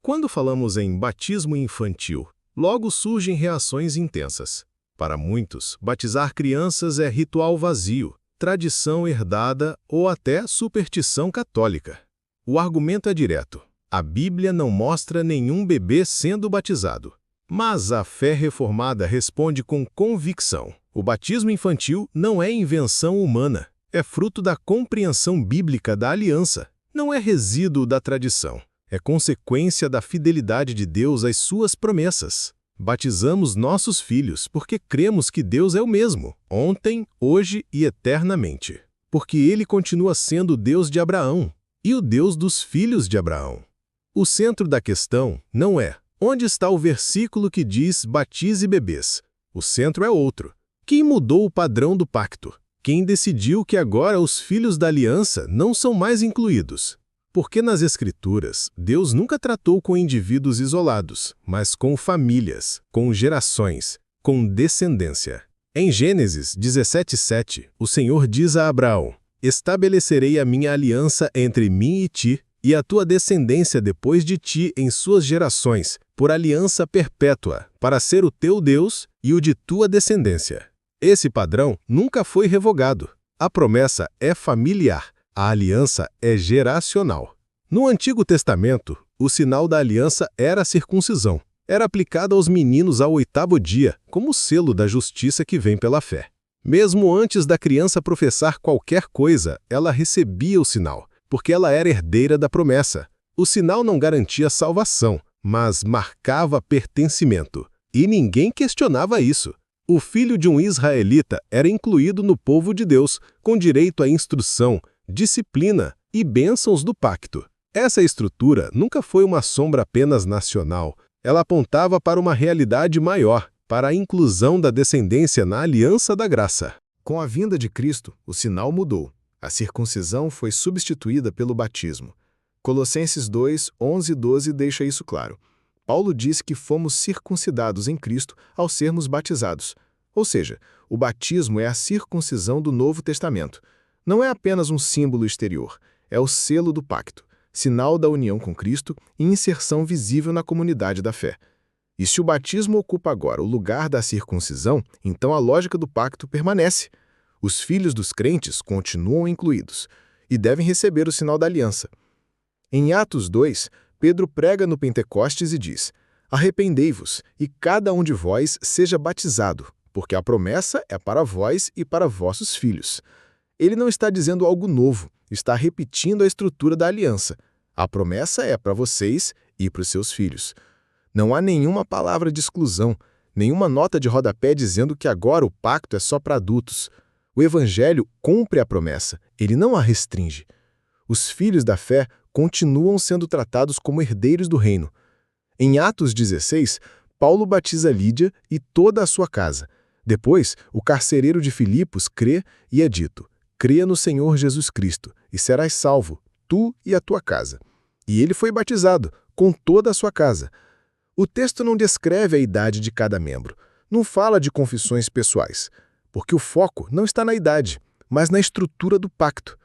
Quando falamos em batismo infantil, logo surgem reações intensas. Para muitos, batizar crianças é ritual vazio, tradição herdada ou até superstição católica. O argumento é direto. A Bíblia não mostra nenhum bebê sendo batizado. Mas a fé reformada responde com convicção. O batismo infantil não é invenção humana, é fruto da compreensão bíblica da aliança. Não é resíduo da tradição, é consequência da fidelidade de Deus às suas promessas. Batizamos nossos filhos porque cremos que Deus é o mesmo, ontem, hoje e eternamente. Porque Ele continua sendo o Deus de Abraão e o Deus dos filhos de Abraão. O centro da questão não é onde está o versículo que diz batize bebês. O centro é outro. Quem mudou o padrão do pacto? Quem decidiu que agora os filhos da aliança não são mais incluídos? Porque nas Escrituras, Deus nunca tratou com indivíduos isolados, mas com famílias, com gerações, com descendência. Em Gênesis 17:7, o Senhor diz a Abraão: estabelecerei a minha aliança entre mim e ti, e a tua descendência depois de ti em suas gerações, por aliança perpétua, para ser o teu Deus e o de tua descendência. Esse padrão nunca foi revogado. A promessa é familiar, a aliança é geracional. No Antigo Testamento, o sinal da aliança era a circuncisão. Era aplicada aos meninos ao 8º dia, como selo da justiça que vem pela fé. Mesmo antes da criança professar qualquer coisa, ela recebia o sinal, porque ela era herdeira da promessa. O sinal não garantia salvação, mas marcava pertencimento. E ninguém questionava isso. O filho de um israelita era incluído no povo de Deus, com direito à instrução, disciplina e bênçãos do pacto. Essa estrutura nunca foi uma sombra apenas nacional. Ela apontava para uma realidade maior, para a inclusão da descendência na aliança da graça. Com a vinda de Cristo, o sinal mudou. A circuncisão foi substituída pelo batismo. Colossenses 2, 11 e 12 deixa isso claro. Paulo disse que fomos circuncidados em Cristo ao sermos batizados. Ou seja, o batismo é a circuncisão do Novo Testamento. Não é apenas um símbolo exterior, é o selo do pacto, sinal da união com Cristo e inserção visível na comunidade da fé. E se o batismo ocupa agora o lugar da circuncisão, então a lógica do pacto permanece. Os filhos dos crentes continuam incluídos e devem receber o sinal da aliança. Em Atos 2, Pedro prega no Pentecostes e diz: arrependei-vos e cada um de vós seja batizado, porque a promessa é para vós e para vossos filhos. Ele não está dizendo algo novo, está repetindo a estrutura da aliança. A promessa é para vocês e para os seus filhos. Não há nenhuma palavra de exclusão, nenhuma nota de rodapé dizendo que agora o pacto é só para adultos. O Evangelho cumpre a promessa, ele não a restringe. Os filhos da fé continuam sendo tratados como herdeiros do reino. Em Atos 16, Paulo batiza Lídia e toda a sua casa. Depois, o carcereiro de Filipos crê e é dito: creia no Senhor Jesus Cristo e serás salvo, tu e a tua casa. E ele foi batizado, com toda a sua casa. O texto não descreve a idade de cada membro, não fala de confissões pessoais, porque o foco não está na idade, mas na estrutura do pacto.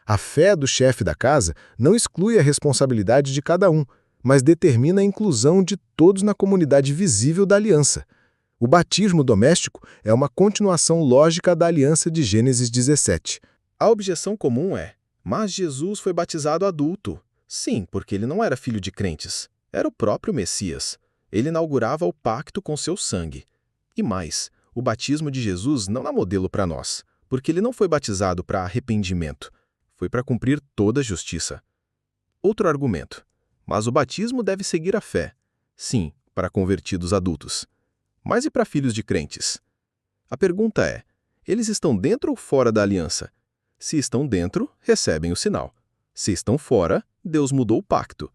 A fé do chefe da casa não exclui a responsabilidade de cada um, mas determina a inclusão de todos na comunidade visível da aliança. O batismo doméstico é uma continuação lógica da aliança de Gênesis 17. A objeção comum é: mas Jesus foi batizado adulto. Sim, porque ele não era filho de crentes. Era o próprio Messias. Ele inaugurava o pacto com seu sangue. E mais, o batismo de Jesus não é modelo para nós, porque ele não foi batizado para arrependimento. Foi para cumprir toda a justiça. Outro argumento: mas o batismo deve seguir a fé. Sim, para convertidos adultos. Mas e para filhos de crentes? A pergunta é: eles estão dentro ou fora da aliança? Se estão dentro, recebem o sinal. Se estão fora, Deus mudou o pacto.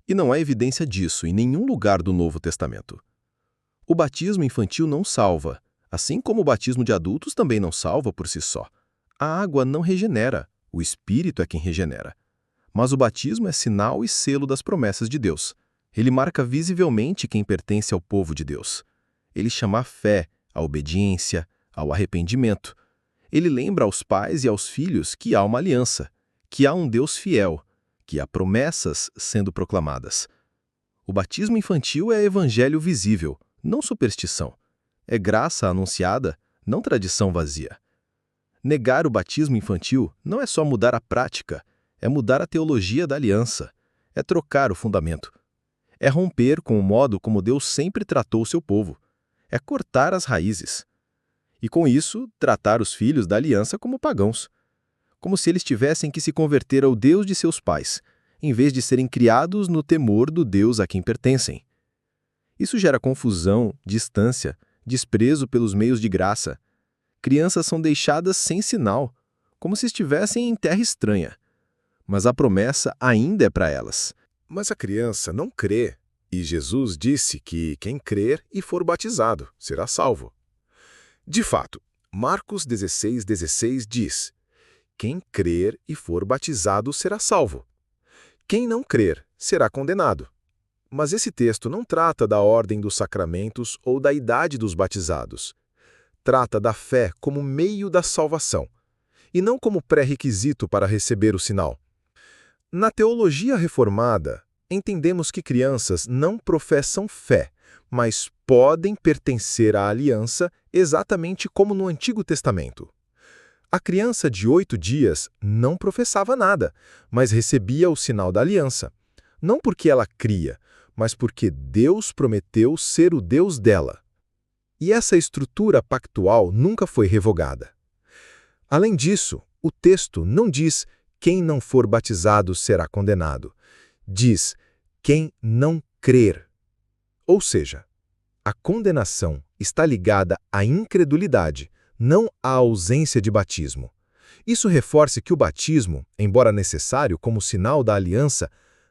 E não há evidência disso em nenhum lugar do Novo Testamento. O batismo infantil não salva, assim como o batismo de adultos também não salva por si só. A água não regenera, o Espírito é quem regenera. Mas o batismo é sinal e selo das promessas de Deus. Ele marca visivelmente quem pertence ao povo de Deus. Ele chama a fé, a obediência, ao arrependimento. Ele lembra aos pais e aos filhos que há uma aliança, que há um Deus fiel, que há promessas sendo proclamadas. O batismo infantil é evangelho visível, não superstição. É graça anunciada, não tradição vazia. Negar o batismo infantil não é só mudar a prática, é mudar a teologia da aliança, é trocar o fundamento. É romper com o modo como Deus sempre tratou o seu povo, é cortar as raízes. E com isso, tratar os filhos da aliança como pagãos, como se eles tivessem que se converter ao Deus de seus pais, em vez de serem criados no temor do Deus a quem pertencem. Isso gera confusão, distância, desprezo pelos meios de graça. Crianças são deixadas sem sinal, como se estivessem em terra estranha. Mas a promessa ainda é para elas. Mas a criança não crê, e Jesus disse que quem crer e for batizado será salvo. De fato, Marcos 16:16 diz: quem crer e for batizado será salvo. Quem não crer será condenado. Mas esse texto não trata da ordem dos sacramentos ou da idade dos batizados. Trata da fé como meio da salvação, e não como pré-requisito para receber o sinal. Na teologia reformada, entendemos que crianças não professam fé, mas podem pertencer à aliança exatamente como no Antigo Testamento. A criança de 8 dias não professava nada, mas recebia o sinal da aliança. Não porque ela cria, mas porque Deus prometeu ser o Deus dela. E essa estrutura pactual nunca foi revogada. Além disso, o texto não diz quem não for batizado será condenado. Diz quem não crer. Ou seja, a condenação está ligada à incredulidade, não à ausência de batismo. Isso reforça que o batismo, embora necessário como sinal da aliança,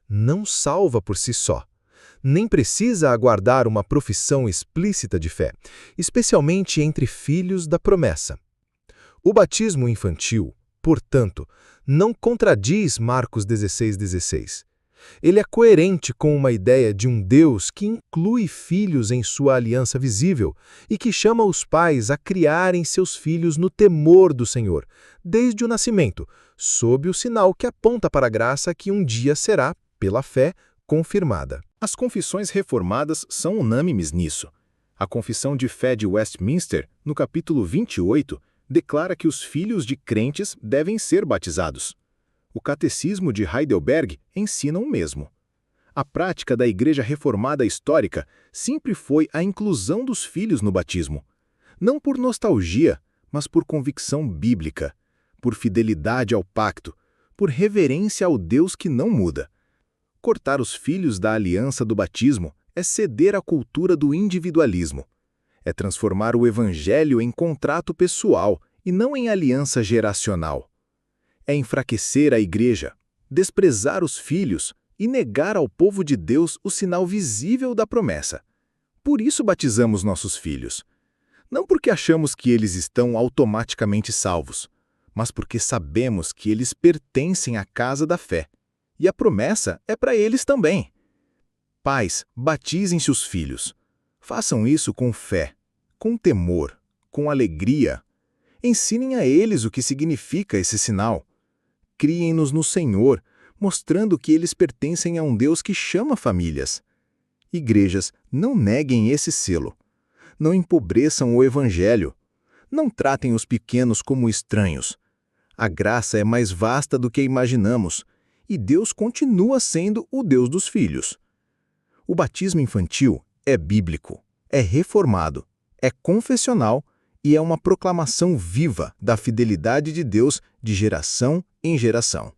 não salva por si só. Nem precisa aguardar uma profissão explícita de fé, especialmente entre filhos da promessa. O batismo infantil, portanto, não contradiz Marcos 16:16. Ele é coerente com uma ideia de um Deus que inclui filhos em sua aliança visível e que chama os pais a criarem seus filhos no temor do Senhor, desde o nascimento, sob o sinal que aponta para a graça que um dia será, pela fé, confirmada. As confissões reformadas são unânimes nisso. A Confissão de Fé de Westminster, no capítulo 28, declara que os filhos de crentes devem ser batizados. O Catecismo de Heidelberg ensina o mesmo. A prática da Igreja Reformada histórica sempre foi a inclusão dos filhos no batismo. Não por nostalgia, mas por convicção bíblica, por fidelidade ao pacto, por reverência ao Deus que não muda. Cortar os filhos da aliança do batismo é ceder à cultura do individualismo. É transformar o Evangelho em contrato pessoal e não em aliança geracional. É enfraquecer a Igreja, desprezar os filhos e negar ao povo de Deus o sinal visível da promessa. Por isso batizamos nossos filhos. Não porque achamos que eles estão automaticamente salvos, mas porque sabemos que eles pertencem à casa da fé. E a promessa é para eles também. Pais, batizem-se os filhos. Façam isso com fé, com temor, com alegria. Ensinem a eles o que significa esse sinal. Criem-nos no Senhor, mostrando que eles pertencem a um Deus que chama famílias. Igrejas, não neguem esse selo. Não empobreçam o Evangelho. Não tratem os pequenos como estranhos. A graça é mais vasta do que imaginamos, e Deus continua sendo o Deus dos filhos. O batismo infantil é bíblico, é reformado, é confessional e é uma proclamação viva da fidelidade de Deus de geração em geração.